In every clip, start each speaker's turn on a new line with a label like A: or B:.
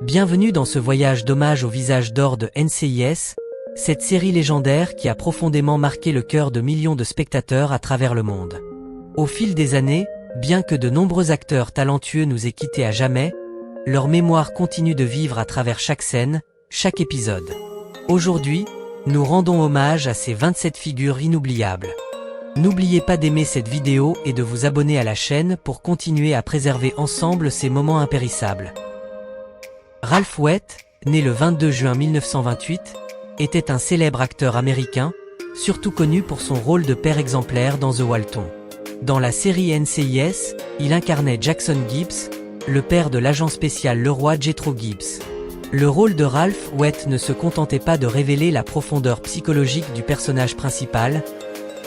A: Bienvenue dans ce voyage d'hommage au visage d'or de NCIS, cette série légendaire qui a profondément marqué le cœur de millions de spectateurs à travers le monde. Au fil des années, bien que de nombreux acteurs talentueux nous aient quittés à jamais, leur mémoire continue de vivre à travers chaque scène, chaque épisode. Aujourd'hui, nous rendons hommage à ces 27 figures inoubliables. N'oubliez pas d'aimer cette vidéo et de vous abonner à la chaîne pour continuer à préserver ensemble ces moments impérissables. Ralph Waite, né le 22 juin 1928, était un célèbre acteur américain, surtout connu pour son rôle de père exemplaire dans The Walton. Dans la série NCIS, il incarnait Jackson Gibbs, le père de l'agent spécial Leroy Jethro Gibbs. Le rôle de Ralph Waite ne se contentait pas de révéler la profondeur psychologique du personnage principal,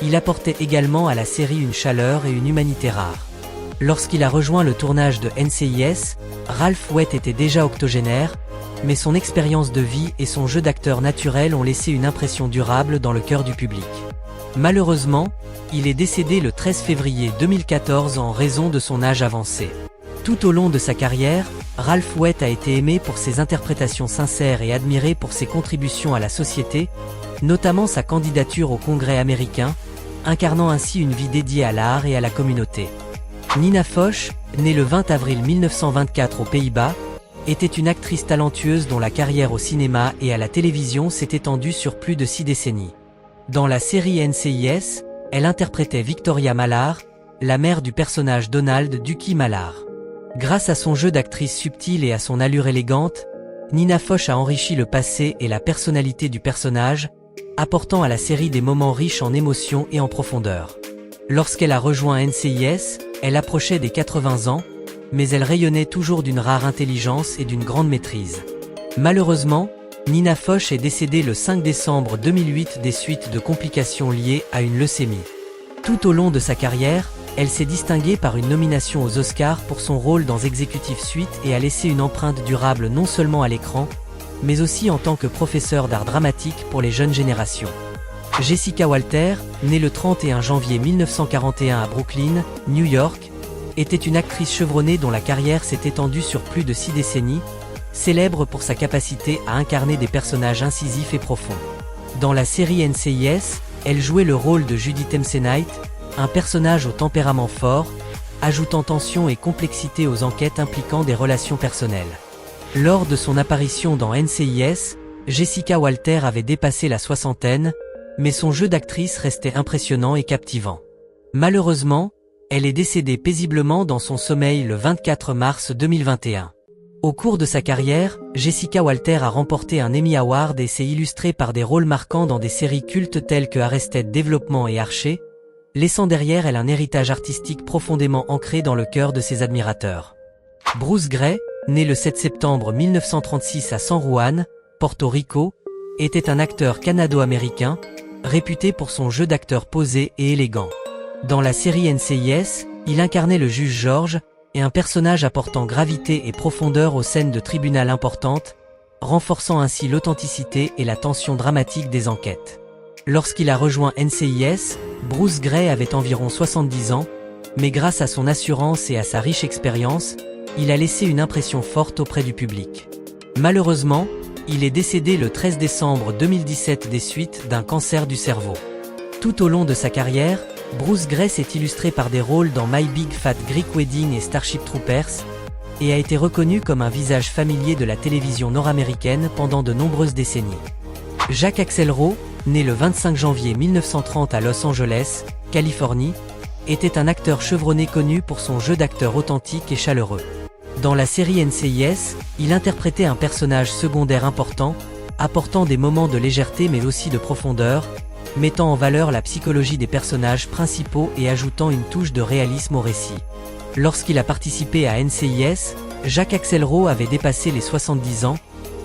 A: il apportait également à la série une chaleur et une humanité rares. Lorsqu'il a rejoint le tournage de NCIS, Ralph Waite était déjà octogénaire, mais son expérience de vie et son jeu d'acteur naturel ont laissé une impression durable dans le cœur du public. Malheureusement, il est décédé le 13 février 2014 en raison de son âge avancé. Tout au long de sa carrière, Ralph Waite a été aimé pour ses interprétations sincères et admiré pour ses contributions à la société, notamment sa candidature au Congrès américain, incarnant ainsi une vie dédiée à l'art et à la communauté. Nina Foch, née le 20 avril 1924 aux Pays-Bas, était une actrice talentueuse dont la carrière au cinéma et à la télévision s'est étendue sur plus de 6 décennies. Dans la série NCIS, elle interprétait Victoria Mallard, la mère du personnage Donald Ducky Mallard. Grâce à son jeu d'actrice subtile et à son allure élégante, Nina Foch a enrichi le passé et la personnalité du personnage, apportant à la série des moments riches en émotions et en profondeur. Lorsqu'elle a rejoint NCIS, elle approchait des 80 ans, mais elle rayonnait toujours d'une rare intelligence et d'une grande maîtrise. Malheureusement, Nina Foch est décédée le 5 décembre 2008 des suites de complications liées à une leucémie. Tout au long de sa carrière, elle s'est distinguée par une nomination aux Oscars pour son rôle dans Executive Suite et a laissé une empreinte durable non seulement à l'écran, mais aussi en tant que professeure d'art dramatique pour les jeunes générations. Jessica Walter, née le 31 janvier 1941 à Brooklyn, New York, était une actrice chevronnée dont la carrière s'est étendue sur plus de 6 décennies, célèbre pour sa capacité à incarner des personnages incisifs et profonds. Dans la série NCIS, elle jouait le rôle de Judy Temsenite, un personnage au tempérament fort, ajoutant tension et complexité aux enquêtes impliquant des relations personnelles. Lors de son apparition dans NCIS, Jessica Walter avait dépassé la soixantaine, mais son jeu d'actrice restait impressionnant et captivant. Malheureusement, elle est décédée paisiblement dans son sommeil le 24 mars 2021. Au cours de sa carrière, Jessica Walter a remporté un Emmy Award et s'est illustrée par des rôles marquants dans des séries cultes telles que Arrested Development et Archer, laissant derrière elle un héritage artistique profondément ancré dans le cœur de ses admirateurs. Bruce Gray, né le 7 septembre 1936 à San Juan, Porto Rico, était un acteur canado-américain, réputé pour son jeu d'acteur posé et élégant. Dans la série NCIS, il incarnait le juge George, et un personnage apportant gravité et profondeur aux scènes de tribunal importantes, renforçant ainsi l'authenticité et la tension dramatique des enquêtes. Lorsqu'il a rejoint NCIS, Bruce Gray avait environ 70 ans, mais grâce à son assurance et à sa riche expérience, il a laissé une impression forte auprès du public. Malheureusement, il est décédé le 13 décembre 2017 des suites d'un cancer du cerveau. Tout au long de sa carrière, Bruce Gray s'est illustré par des rôles dans My Big Fat Greek Wedding et Starship Troopers, et a été reconnu comme un visage familier de la télévision nord-américaine pendant de nombreuses décennies. Jacques Axelrod, né le 25 janvier 1930 à Los Angeles, Californie, était un acteur chevronné connu pour son jeu d'acteur authentique et chaleureux. Dans la série NCIS, il interprétait un personnage secondaire important, apportant des moments de légèreté mais aussi de profondeur, mettant en valeur la psychologie des personnages principaux et ajoutant une touche de réalisme au récit. Lorsqu'il a participé à NCIS, Jacques Axelrod avait dépassé les 70 ans,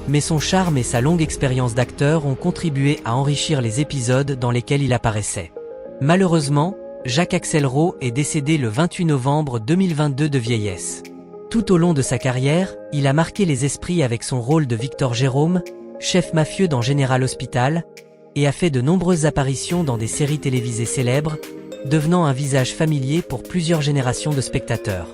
A: mais son charme et sa longue expérience d'acteur ont contribué à enrichir les épisodes dans lesquels il apparaissait. Malheureusement, Jacques Axelrod est décédé le 28 novembre 2022 de vieillesse. Tout au long de sa carrière, il a marqué les esprits avec son rôle de Victor Jérôme, chef mafieux dans General Hospital, et a fait de nombreuses apparitions dans des séries télévisées célèbres, devenant un visage familier pour plusieurs générations de spectateurs.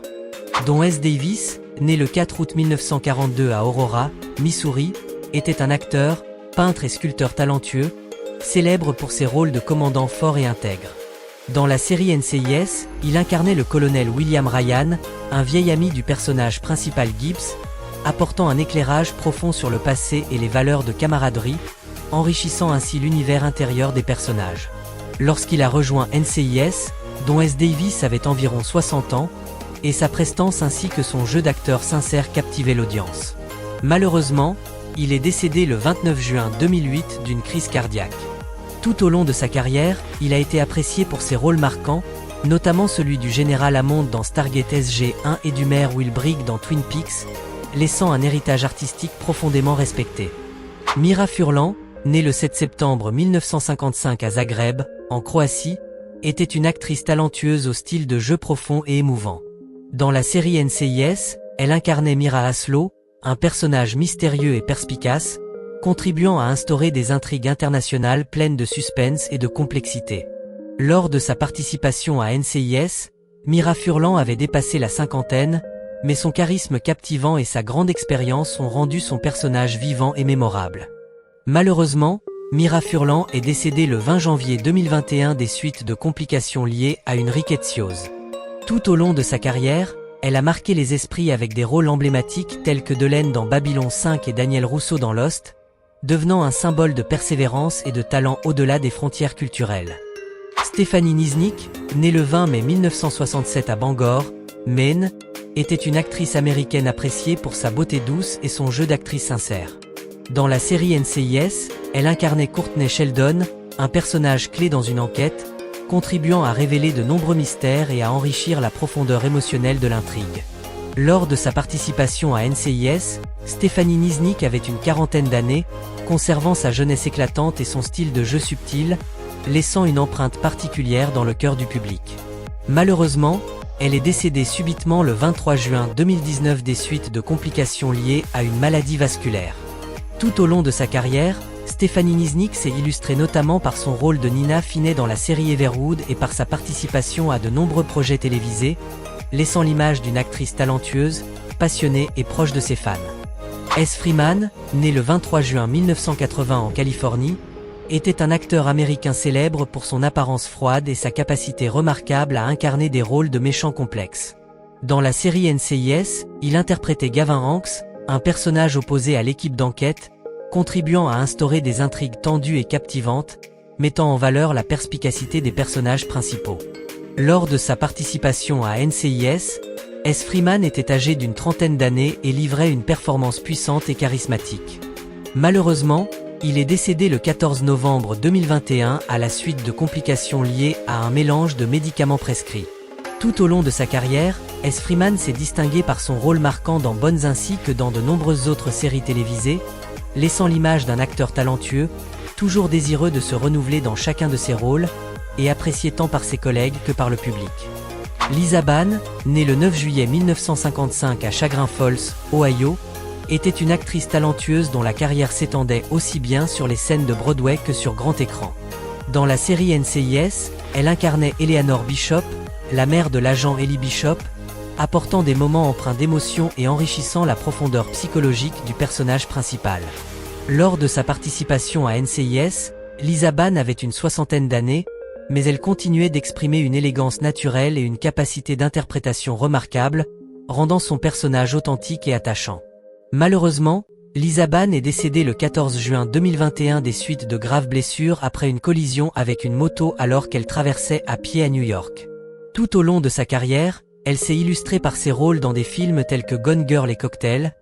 A: Dont S. Davis, né le 4 août 1942 à Aurora, Missouri, était un acteur, peintre et sculpteur talentueux, célèbre pour ses rôles de commandant fort et intègre. Dans la série NCIS, il incarnait le colonel William Ryan, un vieil ami du personnage principal Gibbs, apportant un éclairage profond sur le passé et les valeurs de camaraderie, enrichissant ainsi l'univers intérieur des personnages. Lorsqu'il a rejoint NCIS, dont S. Davis avait environ 60 ans, et sa prestance ainsi que son jeu d'acteur sincère captivaient l'audience. Malheureusement, il est décédé le 29 juin 2008 d'une crise cardiaque. Tout au long de sa carrière, il a été apprécié pour ses rôles marquants, notamment celui du général Hammond dans Stargate SG-1 et du maire Will Brigg dans Twin Peaks, laissant un héritage artistique profondément respecté. Mira Furlan, née le 7 septembre 1955 à Zagreb, en Croatie, était une actrice talentueuse au style de jeu profond et émouvant. Dans la série NCIS, elle incarnait Mira Aslo, un personnage mystérieux et perspicace, contribuant à instaurer des intrigues internationales pleines de suspense et de complexité. Lors de sa participation à NCIS, Mira Furlan avait dépassé la cinquantaine, mais son charisme captivant et sa grande expérience ont rendu son personnage vivant et mémorable. Malheureusement, Mira Furlan est décédée le 20 janvier 2021 des suites de complications liées à une rickettsiose. Tout au long de sa carrière, elle a marqué les esprits avec des rôles emblématiques tels que Delenn dans Babylon 5 et Daniel Rousseau dans Lost, devenant un symbole de persévérance et de talent au-delà des frontières culturelles. Stephanie Nisnik, née le 20 mai 1967 à Bangor, Maine, était une actrice américaine appréciée pour sa beauté douce et son jeu d'actrice sincère. Dans la série NCIS, elle incarnait Courtney Sheldon, un personnage clé dans une enquête, contribuant à révéler de nombreux mystères et à enrichir la profondeur émotionnelle de l'intrigue. Lors de sa participation à NCIS, Stephanie Nisnik avait une quarantaine d'années, conservant sa jeunesse éclatante et son style de jeu subtil, laissant une empreinte particulière dans le cœur du public. Malheureusement, elle est décédée subitement le 23 juin 2019 des suites de complications liées à une maladie vasculaire. Tout au long de sa carrière, Stephanie Nisnik s'est illustrée notamment par son rôle de Nina Finney dans la série Everwood et par sa participation à de nombreux projets télévisés, laissant l'image d'une actrice talentueuse, passionnée et proche de ses fans. S. Freeman, né le 23 juin 1980 en Californie, était un acteur américain célèbre pour son apparence froide et sa capacité remarquable à incarner des rôles de méchants complexes. Dans la série NCIS, il interprétait Gavin Hanks, un personnage opposé à l'équipe d'enquête, contribuant à instaurer des intrigues tendues et captivantes, mettant en valeur la perspicacité des personnages principaux. Lors de sa participation à NCIS, S. Freeman était âgé d'une trentaine d'années et livrait une performance puissante et charismatique. Malheureusement, il est décédé le 14 novembre 2021 à la suite de complications liées à un mélange de médicaments prescrits. Tout au long de sa carrière, S. Freeman s'est distingué par son rôle marquant dans Bones ainsi que dans de nombreuses autres séries télévisées, laissant l'image d'un acteur talentueux, toujours désireux de se renouveler dans chacun de ses rôles, et apprécié tant par ses collègues que par le public. Lisa Bann, née le 9 juillet 1955 à Chagrin Falls, Ohio, était une actrice talentueuse dont la carrière s'étendait aussi bien sur les scènes de Broadway que sur grand écran. Dans la série NCIS, elle incarnait Eleanor Bishop, la mère de l'agent Ellie Bishop, apportant des moments empreints d'émotion et enrichissant la profondeur psychologique du personnage principal. Lors de sa participation à NCIS, Lisa Bann avait une soixantaine d'années, mais elle continuait d'exprimer une élégance naturelle et une capacité d'interprétation remarquable, rendant son personnage authentique et attachant. Malheureusement, Lisa Bann est décédée le 14 juin 2021 des suites de graves blessures après une collision avec une moto alors qu'elle traversait à pied à New York. Tout au long de sa carrière, elle s'est illustrée par ses rôles dans des films tels que Gone Girl et Cocktail,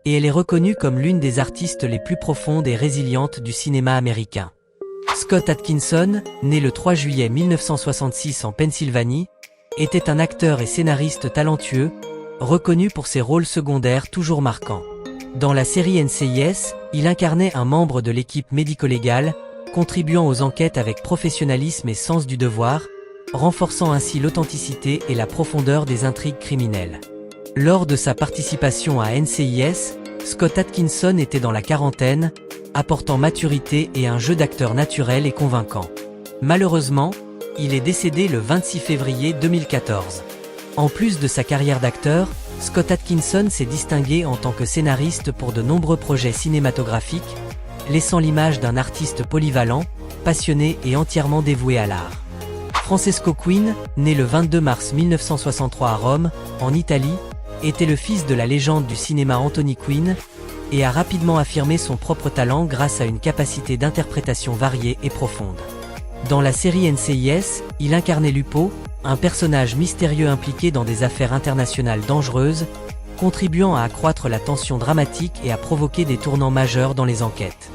A: et elle est reconnue comme l'une des artistes les plus profondes et résilientes du cinéma américain. Scott Adkinson, né le 3 juillet 1966 en Pennsylvanie, était un acteur et scénariste talentueux, reconnu pour ses rôles secondaires toujours marquants. Dans la série NCIS, il incarnait un membre de l'équipe médico-légale, contribuant aux enquêtes avec professionnalisme et sens du devoir, renforçant ainsi l'authenticité et la profondeur des intrigues criminelles. Lors de sa participation à NCIS, Scott Adkinson était dans la quarantaine, apportant maturité et un jeu d'acteur naturel et convaincant. Malheureusement, il est décédé le 26 février 2014. En plus de sa carrière d'acteur, Scott Adkinson s'est distingué en tant que scénariste pour de nombreux projets cinématographiques, laissant l'image d'un artiste polyvalent, passionné et entièrement dévoué à l'art. Francesco Quinn, né le 22 mars 1963 à Rome, en Italie, était le fils de la légende du cinéma Anthony Quinn, et a rapidement affirmé son propre talent grâce à une capacité d'interprétation variée et profonde. Dans la série NCIS, il incarnait Lupo, un personnage mystérieux impliqué dans des affaires internationales dangereuses, contribuant à accroître la tension dramatique et à provoquer des tournants majeurs dans les enquêtes.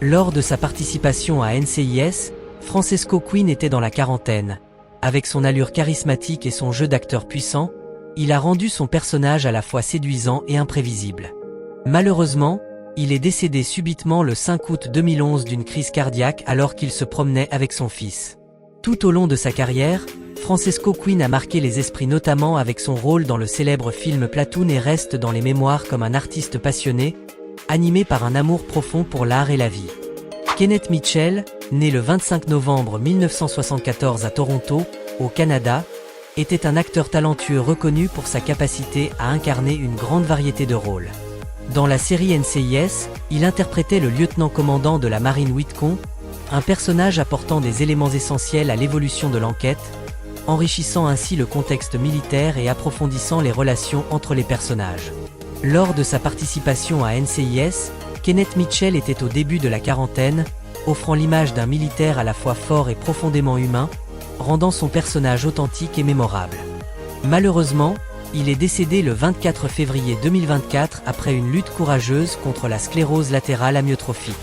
A: Lors de sa participation à NCIS, Francesco Quinn était dans la quarantaine. Avec son allure charismatique et son jeu d'acteur puissant, il a rendu son personnage à la fois séduisant et imprévisible. Malheureusement, il est décédé subitement le 5 août 2011 d'une crise cardiaque alors qu'il se promenait avec son fils. Tout au long de sa carrière, Francesco Quinn a marqué les esprits notamment avec son rôle dans le célèbre film Platoon et reste dans les mémoires comme un artiste passionné, animé par un amour profond pour l'art et la vie. Kenneth Mitchell, né le 25 novembre 1974 à Toronto, au Canada, était un acteur talentueux reconnu pour sa capacité à incarner une grande variété de rôles. Dans la série NCIS, il interprétait le lieutenant-commandant de la marine Whitcomb, un personnage apportant des éléments essentiels à l'évolution de l'enquête, enrichissant ainsi le contexte militaire et approfondissant les relations entre les personnages. Lors de sa participation à NCIS, Kenneth Mitchell était au début de la quarantaine, offrant l'image d'un militaire à la fois fort et profondément humain, rendant son personnage authentique et mémorable. Malheureusement, il est décédé le 24 février 2024 après une lutte courageuse contre la sclérose latérale amyotrophique.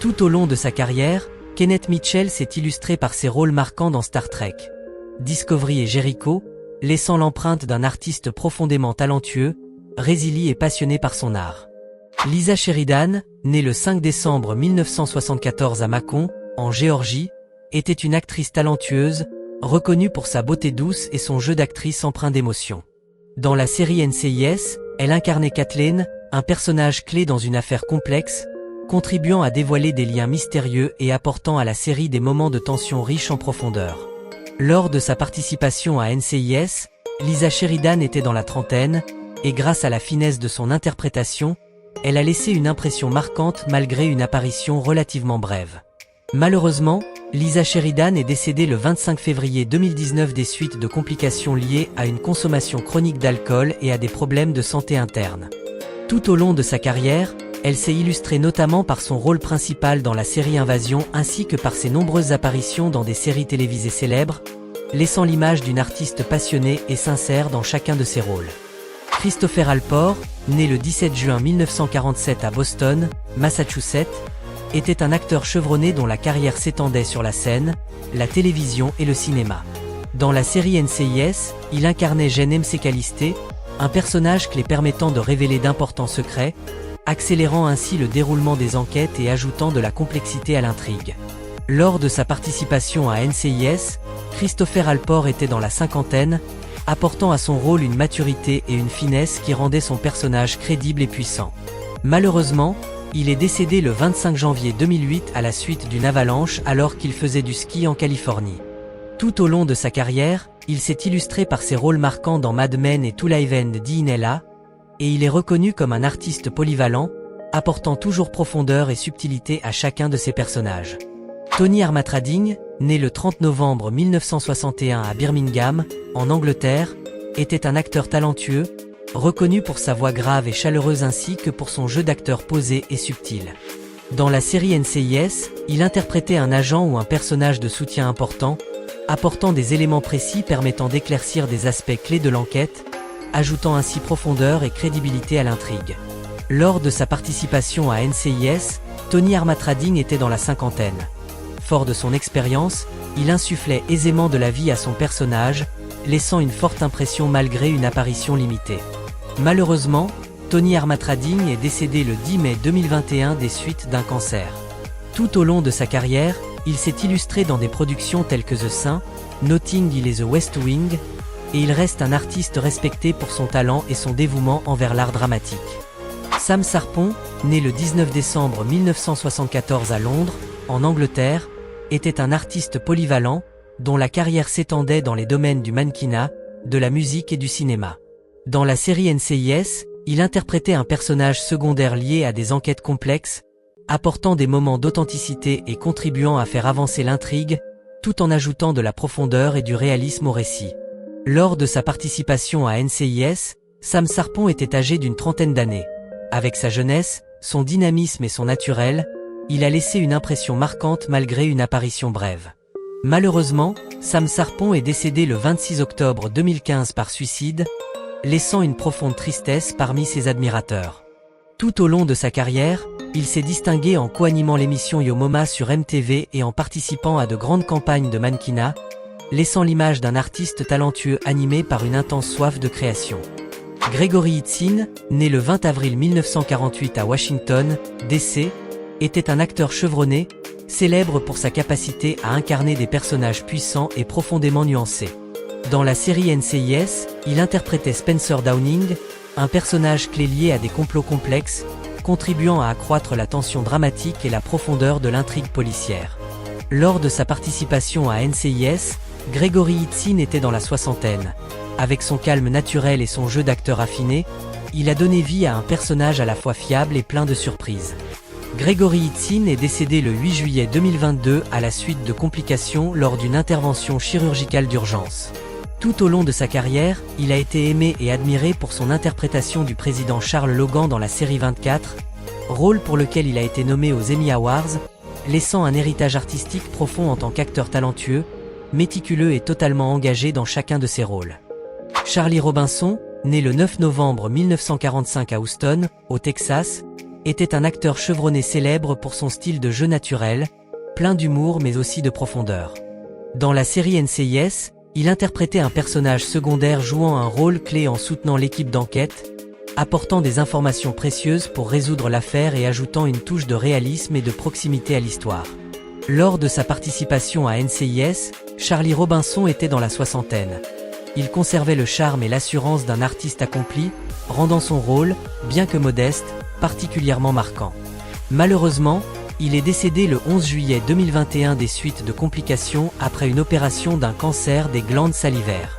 A: Tout au long de sa carrière, Kenneth Mitchell s'est illustré par ses rôles marquants dans Star Trek, Discovery et Jericho, laissant l'empreinte d'un artiste profondément talentueux, résilié et passionné par son art. Lisa Sheridan, née le 5 décembre 1974 à Macon, en Géorgie, était une actrice talentueuse, reconnue pour sa beauté douce et son jeu d'actrice empreint d'émotion. Dans la série NCIS, elle incarnait Kathleen, un personnage clé dans une affaire complexe, contribuant à dévoiler des liens mystérieux et apportant à la série des moments de tension riches en profondeur. Lors de sa participation à NCIS, Lisa Sheridan était dans la trentaine, et grâce à la finesse de son interprétation, elle a laissé une impression marquante malgré une apparition relativement brève. Malheureusement, Lisa Sheridan est décédée le 25 février 2019 des suites de complications liées à une consommation chronique d'alcool et à des problèmes de santé interne. Tout au long de sa carrière, elle s'est illustrée notamment par son rôle principal dans la série Invasion ainsi que par ses nombreuses apparitions dans des séries télévisées célèbres, laissant l'image d'une artiste passionnée et sincère dans chacun de ses rôles. Christopher Alport, né le 17 juin 1947 à Boston, Massachusetts, était un acteur chevronné dont la carrière s'étendait sur la scène, la télévision et le cinéma. Dans la série NCIS, il incarnait Gene McAllister, un personnage clé permettant de révéler d'importants secrets, accélérant ainsi le déroulement des enquêtes et ajoutant de la complexité à l'intrigue. Lors de sa participation à NCIS, Christopher Alport était dans la cinquantaine, apportant à son rôle une maturité et une finesse qui rendaient son personnage crédible et puissant. Malheureusement, il est décédé le 25 janvier 2008 à la suite d'une avalanche alors qu'il faisait du ski en Californie. Tout au long de sa carrière, il s'est illustré par ses rôles marquants dans Mad Men et To Live and Die in L.A., et il est reconnu comme un artiste polyvalent, apportant toujours profondeur et subtilité à chacun de ses personnages. Tony Armatrading, né le 30 novembre 1961 à Birmingham, en Angleterre, était un acteur talentueux, reconnu pour sa voix grave et chaleureuse ainsi que pour son jeu d'acteur posé et subtil. Dans la série NCIS, il interprétait un agent ou un personnage de soutien important, apportant des éléments précis permettant d'éclaircir des aspects clés de l'enquête, ajoutant ainsi profondeur et crédibilité à l'intrigue. Lors de sa participation à NCIS, Tony Armatrading était dans la cinquantaine. Fort de son expérience, il insufflait aisément de la vie à son personnage, laissant une forte impression malgré une apparition limitée. Malheureusement, Tony Armatrading est décédé le 10 mai 2021 des suites d'un cancer. Tout au long de sa carrière, il s'est illustré dans des productions telles que The Saint, Notting Hill et The West Wing, et il reste un artiste respecté pour son talent et son dévouement envers l'art dramatique. Sam Sarpon, né le 19 décembre 1974 à Londres, en Angleterre, était un artiste polyvalent, dont la carrière s'étendait dans les domaines du mannequinat, de la musique et du cinéma. Dans la série NCIS, il interprétait un personnage secondaire lié à des enquêtes complexes, apportant des moments d'authenticité et contribuant à faire avancer l'intrigue, tout en ajoutant de la profondeur et du réalisme au récit. Lors de sa participation à NCIS, Sam Sarpon était âgé d'une trentaine d'années. Avec sa jeunesse, son dynamisme et son naturel, il a laissé une impression marquante malgré une apparition brève. Malheureusement, Sam Sarpon est décédé le 26 octobre 2015 par suicide, laissant une profonde tristesse parmi ses admirateurs. Tout au long de sa carrière, il s'est distingué en co-animant l'émission Yo Moma sur MTV et en participant à de grandes campagnes de mannequinat, laissant l'image d'un artiste talentueux animé par une intense soif de création. Gregory Itzin, né le 20 avril 1948 à Washington, D.C., était un acteur chevronné, célèbre pour sa capacité à incarner des personnages puissants et profondément nuancés. Dans la série NCIS, il interprétait Spencer Downing, un personnage clé lié à des complots complexes, contribuant à accroître la tension dramatique et la profondeur de l'intrigue policière. Lors de sa participation à NCIS, Gregory Itzin était dans la soixantaine. Avec son calme naturel et son jeu d'acteur affiné, il a donné vie à un personnage à la fois fiable et plein de surprises. Gregory Itzin est décédé le 8 juillet 2022 à la suite de complications lors d'une intervention chirurgicale d'urgence. Tout au long de sa carrière, il a été aimé et admiré pour son interprétation du président Charles Logan dans la série 24, rôle pour lequel il a été nommé aux Emmy Awards, laissant un héritage artistique profond en tant qu'acteur talentueux, méticuleux et totalement engagé dans chacun de ses rôles. Charlie Robinson, né le 9 novembre 1945 à Houston, au Texas, était un acteur chevronné célèbre pour son style de jeu naturel, plein d'humour mais aussi de profondeur. Dans la série NCIS, il interprétait un personnage secondaire jouant un rôle clé en soutenant l'équipe d'enquête, apportant des informations précieuses pour résoudre l'affaire et ajoutant une touche de réalisme et de proximité à l'histoire. Lors de sa participation à NCIS, Charlie Robinson était dans la soixantaine. Il conservait le charme et l'assurance d'un artiste accompli, rendant son rôle, bien que modeste, particulièrement marquant. Malheureusement, il est décédé le 11 juillet 2021 des suites de complications après une opération d'un cancer des glandes salivaires.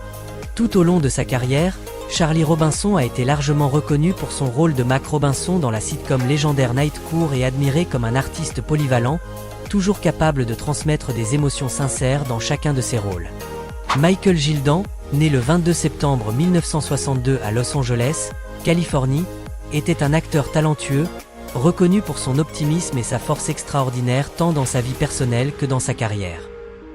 A: Tout au long de sa carrière, Charlie Robinson a été largement reconnu pour son rôle de Mac Robinson dans la sitcom légendaire Night Court et admiré comme un artiste polyvalent, toujours capable de transmettre des émotions sincères dans chacun de ses rôles. Michael Gildan, né le 22 septembre 1962 à Los Angeles, Californie, était un acteur talentueux, reconnu pour son optimisme et sa force extraordinaire tant dans sa vie personnelle que dans sa carrière.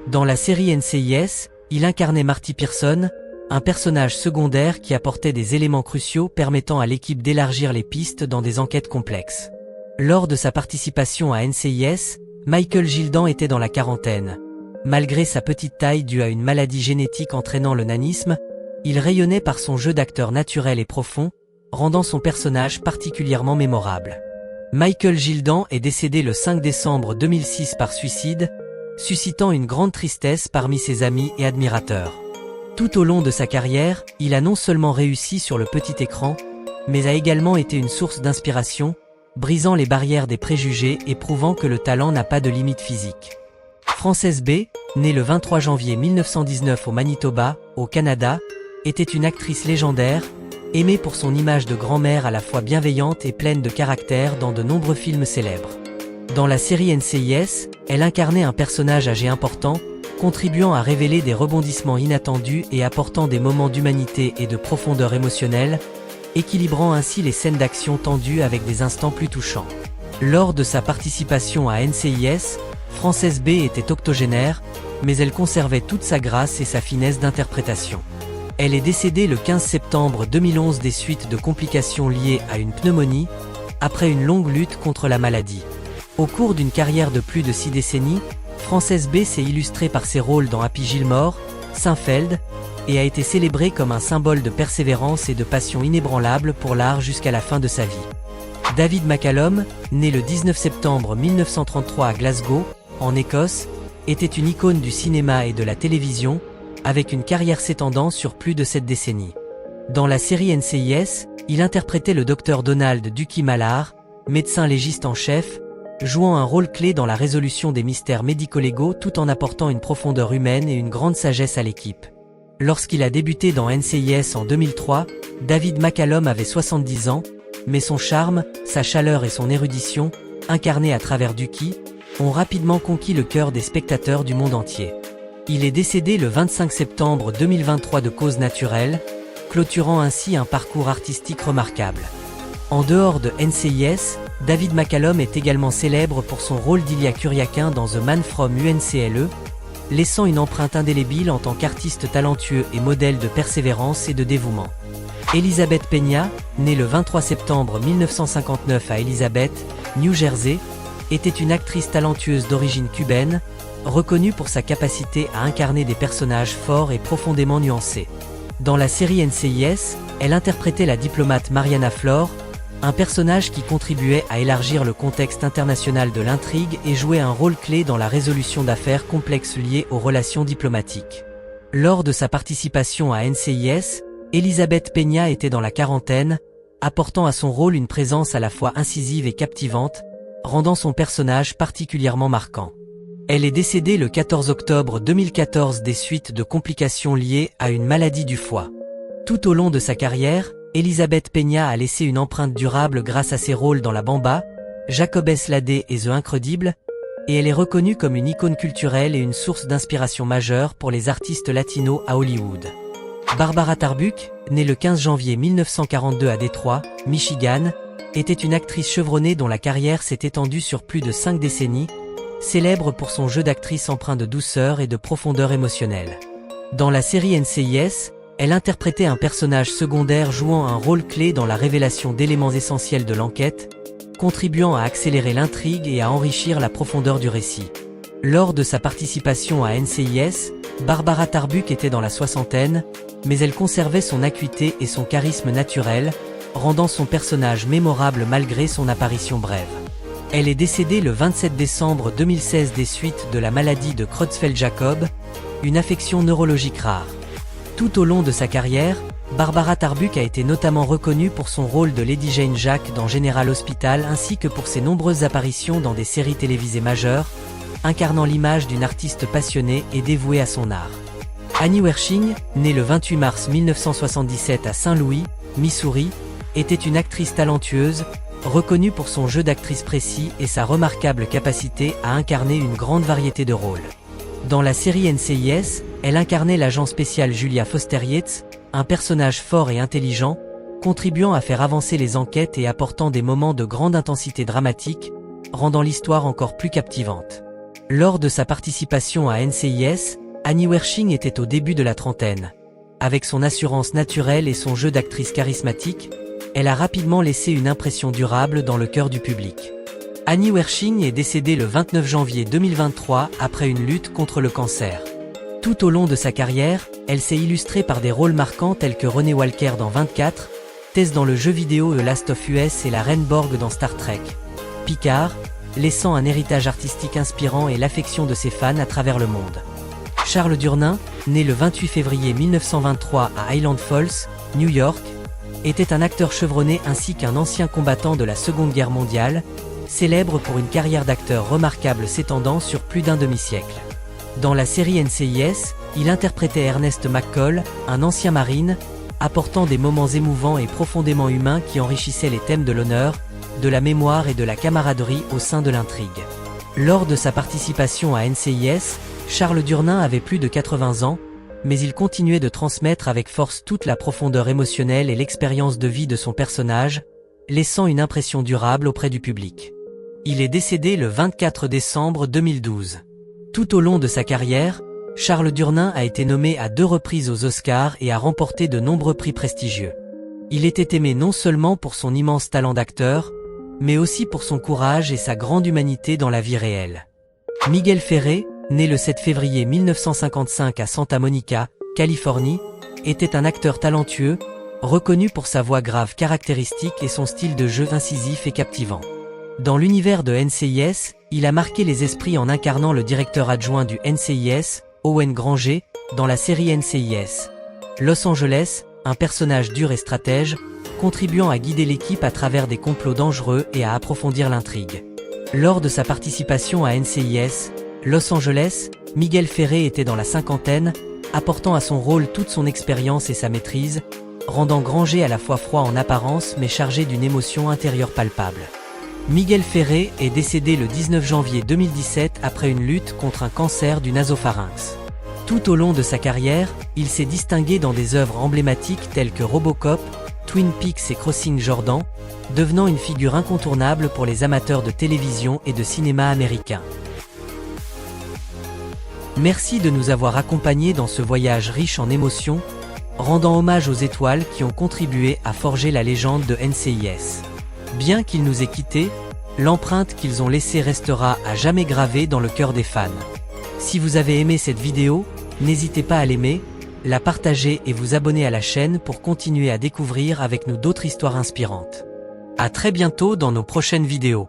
A: Dans la série NCIS, il incarnait Marty Pearson, un personnage secondaire qui apportait des éléments cruciaux permettant à l'équipe d'élargir les pistes dans des enquêtes complexes. Lors de sa participation à NCIS, Michael Gildan était dans la quarantaine. Malgré sa petite taille due à une maladie génétique entraînant le nanisme, il rayonnait par son jeu d'acteur naturel et profond, rendant son personnage particulièrement mémorable. Michael Gildan est décédé le 5 décembre 2006 par suicide, suscitant une grande tristesse parmi ses amis et admirateurs. Tout au long de sa carrière, il a non seulement réussi sur le petit écran, mais a également été une source d'inspiration, brisant les barrières des préjugés et prouvant que le talent n'a pas de limite physique. Frances B., née le 23 janvier 1919 au Manitoba, au Canada, était une actrice légendaire, aimée pour son image de grand-mère à la fois bienveillante et pleine de caractère dans de nombreux films célèbres. Dans la série NCIS, elle incarnait un personnage âgé important, contribuant à révéler des rebondissements inattendus et apportant des moments d'humanité et de profondeur émotionnelle, équilibrant ainsi les scènes d'action tendues avec des instants plus touchants. Lors de sa participation à NCIS, Frances B. était octogénaire, mais elle conservait toute sa grâce et sa finesse d'interprétation. Elle est décédée le 15 septembre 2011 des suites de complications liées à une pneumonie, après une longue lutte contre la maladie. Au cours d'une carrière de plus de 6 décennies, Frances B. s'est illustrée par ses rôles dans Happy Gilmore, Seinfeld, et a été célébrée comme un symbole de persévérance et de passion inébranlable pour l'art jusqu'à la fin de sa vie. David McCallum, né le 19 septembre 1933 à Glasgow, en Écosse, était une icône du cinéma et de la télévision, avec une carrière s'étendant sur plus de 7 décennies. Dans la série NCIS, il interprétait le docteur Donald Ducky Mallard, médecin légiste en chef, jouant un rôle clé dans la résolution des mystères médico-légaux tout en apportant une profondeur humaine et une grande sagesse à l'équipe. Lorsqu'il a débuté dans NCIS en 2003, David McCallum avait 70 ans, mais son charme, sa chaleur et son érudition, incarnés à travers Dookie, ont rapidement conquis le cœur des spectateurs du monde entier. Il est décédé le 25 septembre 2023 de cause naturelle, clôturant ainsi un parcours artistique remarquable. En dehors de NCIS, David McCallum est également célèbre pour son rôle d'Ilya Kuryakin dans The Man from UNCLE, laissant une empreinte indélébile en tant qu'artiste talentueux et modèle de persévérance et de dévouement. Elizabeth Peña, née le 23 septembre 1959 à Elizabeth, New Jersey, était une actrice talentueuse d'origine cubaine, reconnue pour sa capacité à incarner des personnages forts et profondément nuancés. Dans la série NCIS, elle interprétait la diplomate Mariana Flor, un personnage qui contribuait à élargir le contexte international de l'intrigue et jouait un rôle clé dans la résolution d'affaires complexes liées aux relations diplomatiques. Lors de sa participation à NCIS, Elizabeth Peña était dans la quarantaine, apportant à son rôle une présence à la fois incisive et captivante, rendant son personnage particulièrement marquant. Elle est décédée le 14 octobre 2014 des suites de complications liées à une maladie du foie. Tout au long de sa carrière, Elizabeth Peña a laissé une empreinte durable grâce à ses rôles dans La Bamba, Jacobès Ladé et The Incredible, et elle est reconnue comme une icône culturelle et une source d'inspiration majeure pour les artistes latinos à Hollywood. Barbara Tarbuck, née le 15 janvier 1942 à Détroit, Michigan, était une actrice chevronnée dont la carrière s'est étendue sur plus de 5 décennies, célèbre pour son jeu d'actrice empreint de douceur et de profondeur émotionnelle. Dans la série NCIS, elle interprétait un personnage secondaire jouant un rôle clé dans la révélation d'éléments essentiels de l'enquête, contribuant à accélérer l'intrigue et à enrichir la profondeur du récit. Lors de sa participation à NCIS, Barbara Tarbuck était dans la soixantaine, mais elle conservait son acuité et son charisme naturel, rendant son personnage mémorable malgré son apparition brève. Elle est décédée le 27 décembre 2016 des suites de la maladie de Creutzfeldt-Jakob, une affection neurologique rare. Tout au long de sa carrière, Barbara Tarbuck a été notamment reconnue pour son rôle de Lady Jane Jack dans General Hospital ainsi que pour ses nombreuses apparitions dans des séries télévisées majeures, incarnant l'image d'une artiste passionnée et dévouée à son art. Annie Wersching, née le 28 mars 1977 à Saint-Louis, Missouri, était une actrice talentueuse, reconnue pour son jeu d'actrice précis et sa remarquable capacité à incarner une grande variété de rôles. Dans la série NCIS, elle incarnait l'agent spécial Julia Foster-Yates, un personnage fort et intelligent, contribuant à faire avancer les enquêtes et apportant des moments de grande intensité dramatique, rendant l'histoire encore plus captivante. Lors de sa participation à NCIS, Annie Wersching était au début de la trentaine. Avec son assurance naturelle et son jeu d'actrice charismatique, elle a rapidement laissé une impression durable dans le cœur du public. Annie Wersching est décédée le 29 janvier 2023 après une lutte contre le cancer. Tout au long de sa carrière, elle s'est illustrée par des rôles marquants tels que Renée Walker dans 24, Tess dans le jeu vidéo The Last of Us et la Reine Borg dans Star Trek. Picard, laissant un héritage artistique inspirant et l'affection de ses fans à travers le monde. Charles Durnin, né le 28 février 1923 à Highland Falls, New York, était un acteur chevronné ainsi qu'un ancien combattant de la Seconde Guerre mondiale, célèbre pour une carrière d'acteur remarquable s'étendant sur plus d'un demi-siècle. Dans la série NCIS, il interprétait Ernest McCall, un ancien marine, apportant des moments émouvants et profondément humains qui enrichissaient les thèmes de l'honneur, de la mémoire et de la camaraderie au sein de l'intrigue. Lors de sa participation à NCIS, Charles Durnin avait plus de 80 ans, mais il continuait de transmettre avec force toute la profondeur émotionnelle et l'expérience de vie de son personnage, laissant une impression durable auprès du public. Il est décédé le 24 décembre 2012. Tout au long de sa carrière, Charles Durnin a été nommé à 2 reprises aux Oscars et a remporté de nombreux prix prestigieux. Il était aimé non seulement pour son immense talent d'acteur, mais aussi pour son courage et sa grande humanité dans la vie réelle. Miguel Ferré, né le 7 février 1955 à Santa Monica, Californie, était un acteur talentueux, reconnu pour sa voix grave caractéristique et son style de jeu incisif et captivant. Dans l'univers de NCIS, il a marqué les esprits en incarnant le directeur adjoint du NCIS, Owen Granger, dans la série NCIS. Los Angeles, un personnage dur et stratège, contribuant à guider l'équipe à travers des complots dangereux et à approfondir l'intrigue. Lors de sa participation à NCIS, Los Angeles, Miguel Ferré était dans la cinquantaine, apportant à son rôle toute son expérience et sa maîtrise, rendant Granger à la fois froid en apparence mais chargé d'une émotion intérieure palpable. Miguel Ferré est décédé le 19 janvier 2017 après une lutte contre un cancer du nasopharynx. Tout au long de sa carrière, il s'est distingué dans des œuvres emblématiques telles que Robocop, Twin Peaks et Crossing Jordan, devenant une figure incontournable pour les amateurs de télévision et de cinéma américain. Merci de nous avoir accompagnés dans ce voyage riche en émotions, rendant hommage aux étoiles qui ont contribué à forger la légende de NCIS. Bien qu'ils nous aient quittés, l'empreinte qu'ils ont laissée restera à jamais gravée dans le cœur des fans. Si vous avez aimé cette vidéo, n'hésitez pas à l'aimer, la partager et vous abonner à la chaîne pour continuer à découvrir avec nous d'autres histoires inspirantes. À très bientôt dans nos prochaines vidéos.